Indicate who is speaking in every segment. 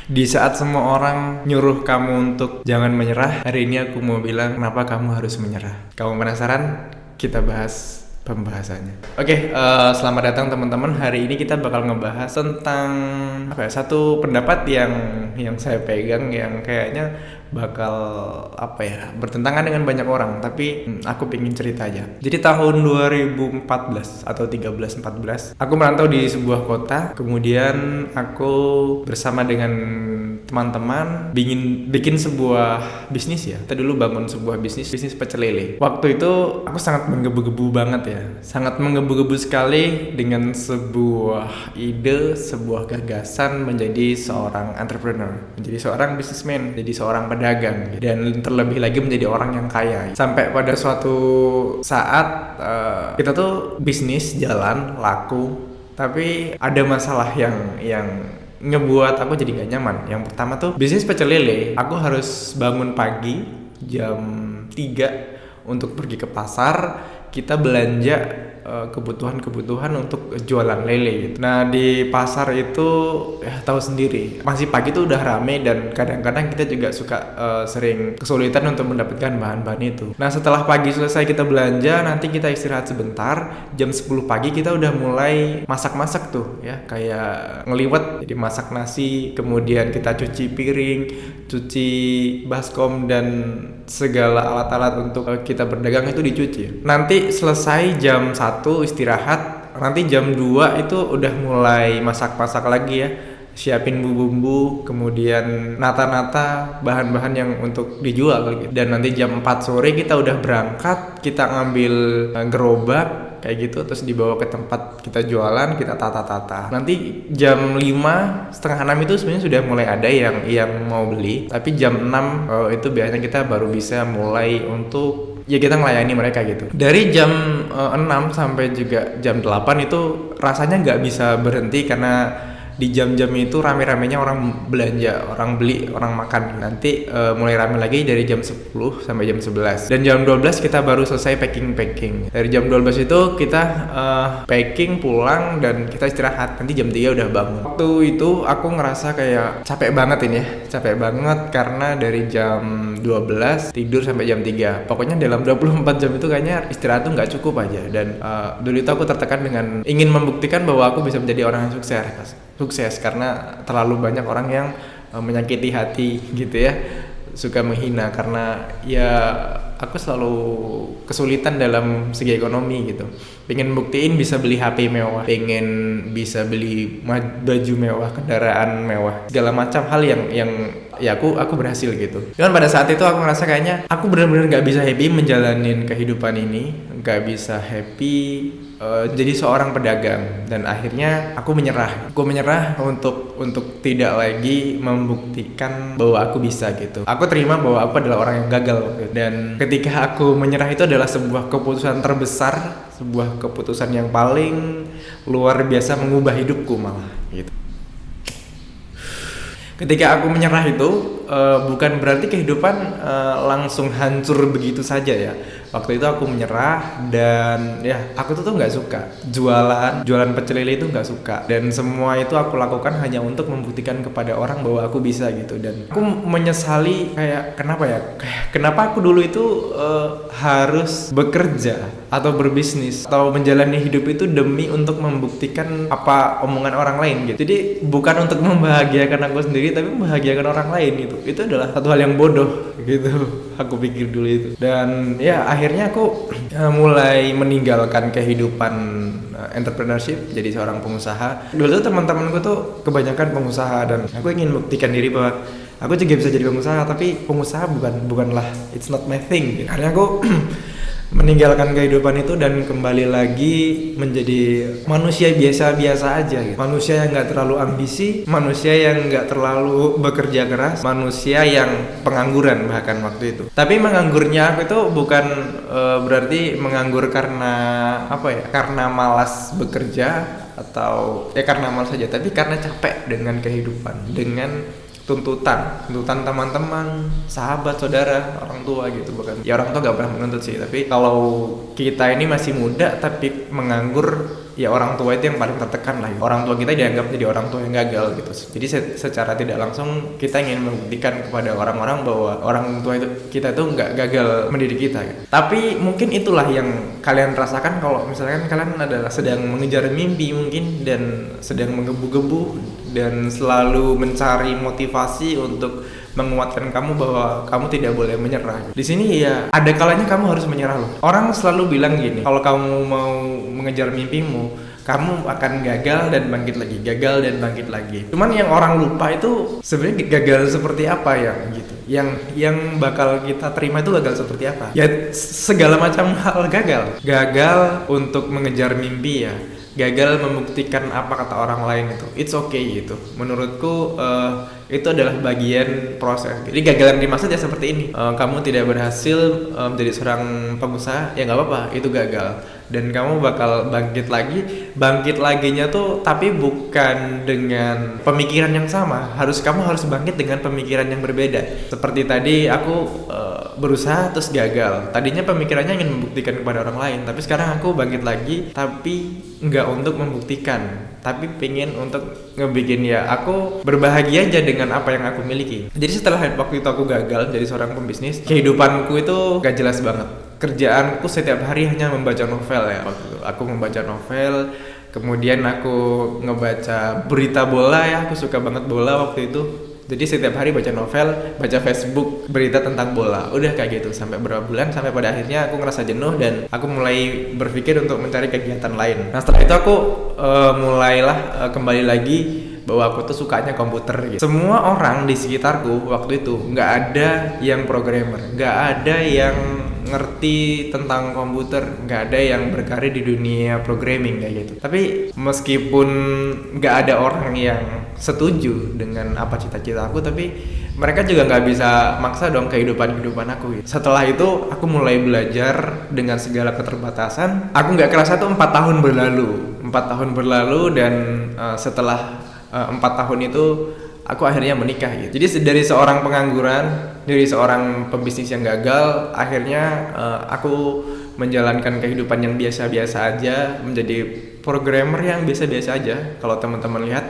Speaker 1: Di saat semua orang nyuruh kamu untuk jangan menyerah, hari ini aku mau bilang kenapa kamu harus menyerah. Kamu penasaran? Kita bahas pembahasannya. Oke, selamat datang teman-teman. Hari ini kita bakal ngebahas tentang satu pendapat yang saya pegang yang kayaknya bakal bertentangan dengan banyak orang, tapi aku pengen cerita aja. Jadi tahun 2014 atau 13-14 aku merantau di sebuah kota. Kemudian aku bersama dengan teman-teman bikin sebuah bisnis ya. Kita dulu bangun sebuah bisnis pecel lele. Waktu itu aku sangat menggebu-gebu banget ya. Sangat menggebu-gebu sekali dengan sebuah ide, sebuah gagasan menjadi seorang entrepreneur, menjadi seorang businessman, menjadi seorang pedagang, dan terlebih lagi menjadi orang yang kaya. Sampai pada suatu saat kita tuh bisnis jalan, laku, tapi ada masalah yang ngebuat aku jadi gak nyaman. Yang pertama tuh bisnis pecel lele, aku harus bangun pagi jam 3 untuk pergi ke pasar, kita belanja kebutuhan untuk jualan lele gitu. Nah di pasar itu tahu sendiri, masih pagi tuh udah rame dan kadang-kadang kita juga suka sering kesulitan untuk mendapatkan bahan-bahan itu. Nah setelah pagi selesai kita belanja, nanti kita istirahat sebentar, jam 10 pagi kita udah mulai masak-masak tuh ya, kayak ngeliwet, jadi masak nasi, kemudian kita cuci piring, cuci baskom, dan segala alat-alat untuk kita berdagang itu dicuci. Nanti selesai jam 1 istirahat, nanti jam 2 itu udah mulai masak-masak lagi ya, siapin bumbu-bumbu, kemudian nata-nata bahan-bahan yang untuk dijual gitu. Dan nanti jam 4 sore kita udah berangkat, kita ngambil gerobak kayak gitu, terus dibawa ke tempat kita jualan, kita tata-tata. Nanti jam 5, setengah 6 itu sebenarnya sudah mulai ada yang mau beli, tapi jam 6 itu biasanya kita baru bisa mulai untuk ya kita melayani mereka gitu. Dari jam 6 sampai juga jam 8 itu rasanya nggak bisa berhenti, karena di jam-jam itu rame-ramenya orang belanja, orang beli, orang makan. Nanti mulai rame lagi dari jam 10 sampai jam 11. Dan jam 12 kita baru selesai packing. Dari jam 12 itu kita packing, pulang, dan kita istirahat. Nanti jam 3 udah bangun. Waktu itu aku ngerasa kayak capek banget ini ya. Capek banget karena dari jam 12 tidur sampai jam 3. Pokoknya dalam 24 jam itu kayaknya istirahat tuh nggak cukup aja. Dan dulu itu aku tertekan dengan ingin membuktikan bahwa aku bisa menjadi orang yang sukses karena terlalu banyak orang yang menyakiti hati gitu ya, suka menghina karena ya aku selalu kesulitan dalam segi ekonomi gitu. Pengen buktiin bisa beli HP mewah, pengen bisa beli baju mewah, kendaraan mewah, segala macam hal yang ya aku berhasil gitu. Cuman pada saat itu aku ngerasa kayaknya aku benar-benar nggak bisa happy menjalanin kehidupan ini, nggak bisa happy jadi seorang pedagang. Dan akhirnya aku menyerah untuk tidak lagi membuktikan bahwa aku bisa gitu. Aku terima bahwa aku adalah orang yang gagal gitu. Dan ketika aku menyerah itu adalah sebuah keputusan terbesar, sebuah keputusan yang paling luar biasa mengubah hidupku malah gitu. Ketika aku menyerah itu bukan berarti kehidupan langsung hancur begitu saja ya. Waktu itu aku menyerah, dan ya aku tuh nggak suka jualan pecel lele itu, nggak suka. Dan semua itu aku lakukan hanya untuk membuktikan kepada orang bahwa aku bisa gitu. Dan aku menyesali kayak kenapa aku dulu itu harus bekerja atau berbisnis atau menjalani hidup itu demi untuk membuktikan apa omongan orang lain gitu. Jadi bukan untuk membahagiakan aku sendiri, tapi membahagiakan orang lain gitu. Itu adalah satu hal yang bodoh gitu. Aku pikir dulu itu. Dan ya akhirnya aku mulai meninggalkan kehidupan entrepreneurship, jadi seorang pengusaha. Dulu tuh teman-temanku tuh kebanyakan pengusaha, dan aku ingin membuktikan diri bahwa aku juga bisa jadi pengusaha, tapi pengusaha bukanlah, it's not my thing gitu. Akhirnya aku meninggalkan kehidupan itu dan kembali lagi menjadi manusia biasa-biasa aja gitu. Manusia yang gak terlalu ambisi, manusia yang gak terlalu bekerja keras, manusia yang pengangguran bahkan waktu itu. Tapi menganggurnya aku itu bukan berarti menganggur karena karena malas bekerja atau karena malas saja, tapi karena capek dengan kehidupan, dengan tuntutan teman-teman, sahabat, saudara, orang tua gitu. Bahkan ya orang tua gak pernah menuntut sih, tapi kalau kita ini masih muda tapi menganggur ya orang tua itu yang paling tertekan lah. Orang tua kita dianggap jadi orang tua yang gagal gitu. Jadi secara tidak langsung kita ingin membuktikan kepada orang-orang bahwa orang tua itu kita tuh nggak gagal mendidik kita gitu. Tapi mungkin itulah yang kalian rasakan kalau misalkan kalian adalah sedang mengejar mimpi mungkin dan sedang menggebu-gebu dan selalu mencari motivasi untuk menguatkan kamu bahwa kamu tidak boleh menyerah. Di sini ya ada kalanya kamu harus menyerah loh. Orang selalu bilang gini, kalau kamu mau mengejar mimpimu, kamu akan gagal dan bangkit lagi, gagal dan bangkit lagi. Cuman yang orang lupa itu sebenarnya gagal seperti apa ya gitu. Yang bakal kita terima itu gagal seperti apa? Ya segala macam hal gagal. Gagal untuk mengejar mimpi ya. Gagal membuktikan apa kata orang lain itu, it's okay gitu. Menurutku itu adalah bagian proses. Jadi gagal yang dimaksud ya seperti ini. Kamu tidak berhasil menjadi seorang pengusaha, ya nggak apa-apa, itu gagal. Dan kamu bakal bangkit lagi. Bangkit laginya tuh tapi bukan dengan pemikiran yang sama. Kamu harus bangkit dengan pemikiran yang berbeda. Seperti tadi aku berusaha terus gagal. Tadinya pemikirannya ingin membuktikan kepada orang lain, tapi sekarang aku bangkit lagi, tapi nggak untuk membuktikan, tapi pengen untuk ngebikin ya aku berbahagia aja dengan apa yang aku miliki. Jadi setelah waktu itu aku gagal jadi seorang pembisnis, kehidupanku itu gak jelas banget. Kerjaanku setiap hari hanya membaca novel ya waktu itu. Aku membaca novel, kemudian aku ngebaca berita bola ya, aku suka banget bola waktu itu. Jadi setiap hari baca novel, baca Facebook, berita tentang bola. Udah kayak gitu sampai beberapa bulan, sampai pada akhirnya aku ngerasa jenuh dan aku mulai berpikir untuk mencari kegiatan lain. Nah setelah itu aku mulailah kembali lagi bahwa aku tuh sukanya komputer gitu. Semua orang di sekitarku waktu itu nggak ada yang programmer, nggak ada yang ngerti tentang komputer, nggak ada yang berkarir di dunia programming kayak gitu. Tapi meskipun nggak ada orang yang setuju dengan apa cita-cita aku, tapi mereka juga nggak bisa maksa dong kehidupan aku gitu. Setelah itu aku mulai belajar dengan segala keterbatasan. Aku nggak kerasa tuh 4 tahun berlalu dan setelah 4 tahun itu aku akhirnya menikah gitu. Jadi dari seorang pengangguran, dari seorang pembisnis yang gagal, akhirnya aku menjalankan kehidupan yang biasa-biasa aja, menjadi programmer yang biasa-biasa aja. Kalau teman-teman lihat,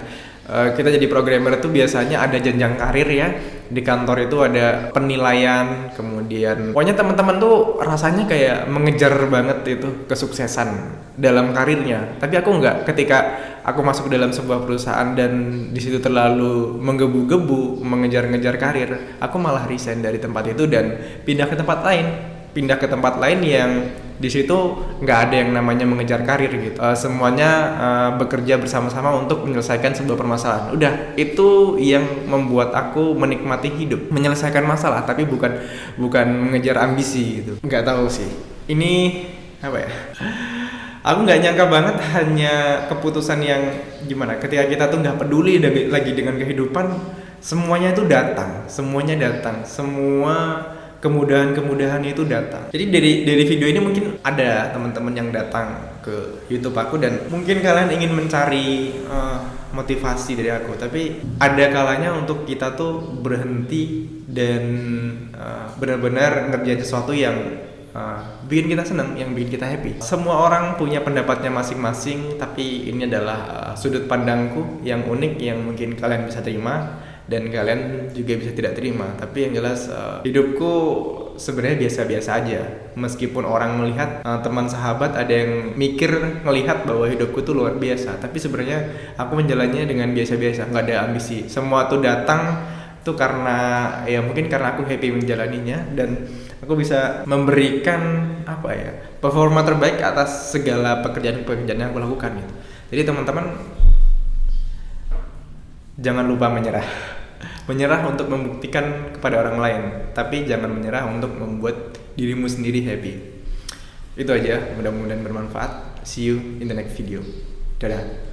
Speaker 1: kita jadi programmer itu biasanya ada jenjang karir ya. Di kantor itu ada penilaian, kemudian pokoknya teman-teman tuh rasanya kayak mengejar banget itu kesuksesan dalam karirnya. Tapi aku enggak. Ketika aku masuk dalam sebuah perusahaan dan di situ terlalu menggebu-gebu mengejar-ngejar karir, aku malah resign dari tempat itu dan pindah ke tempat lain yang di situ nggak ada yang namanya mengejar karir gitu. Semuanya bekerja bersama-sama untuk menyelesaikan sebuah permasalahan. Udah, itu yang membuat aku menikmati hidup, menyelesaikan masalah, tapi bukan mengejar ambisi gitu. Nggak tahu sih. Ini apa ya? Aku nggak nyangka banget, hanya keputusan yang gimana. Ketika kita tuh nggak peduli lagi dengan kehidupan, semuanya itu datang, semua kemudahan itu datang. Jadi dari video ini mungkin ada teman-teman yang datang ke YouTube aku dan mungkin kalian ingin mencari motivasi dari aku, tapi ada kalanya untuk kita tuh berhenti dan benar-benar ngerjain sesuatu yang bikin kita senang, yang bikin kita happy. Semua orang punya pendapatnya masing-masing, tapi ini adalah sudut pandangku yang unik yang mungkin kalian bisa terima dan kalian juga bisa tidak terima. Tapi yang jelas hidupku sebenarnya biasa-biasa aja. Meskipun orang melihat, teman sahabat ada yang ngelihat bahwa hidupku tuh luar biasa, tapi sebenarnya aku menjalannya dengan biasa-biasa, nggak ada ambisi. Semua tuh datang tuh karena ya mungkin karena aku happy menjalaninya dan aku bisa memberikan performa terbaik atas segala pekerjaan yang aku lakukan gitu. Jadi teman-teman jangan lupa menyerah untuk membuktikan kepada orang lain, tapi jangan menyerah untuk membuat dirimu sendiri happy. Itu aja, mudah-mudahan bermanfaat. See you in the next video. Dadah.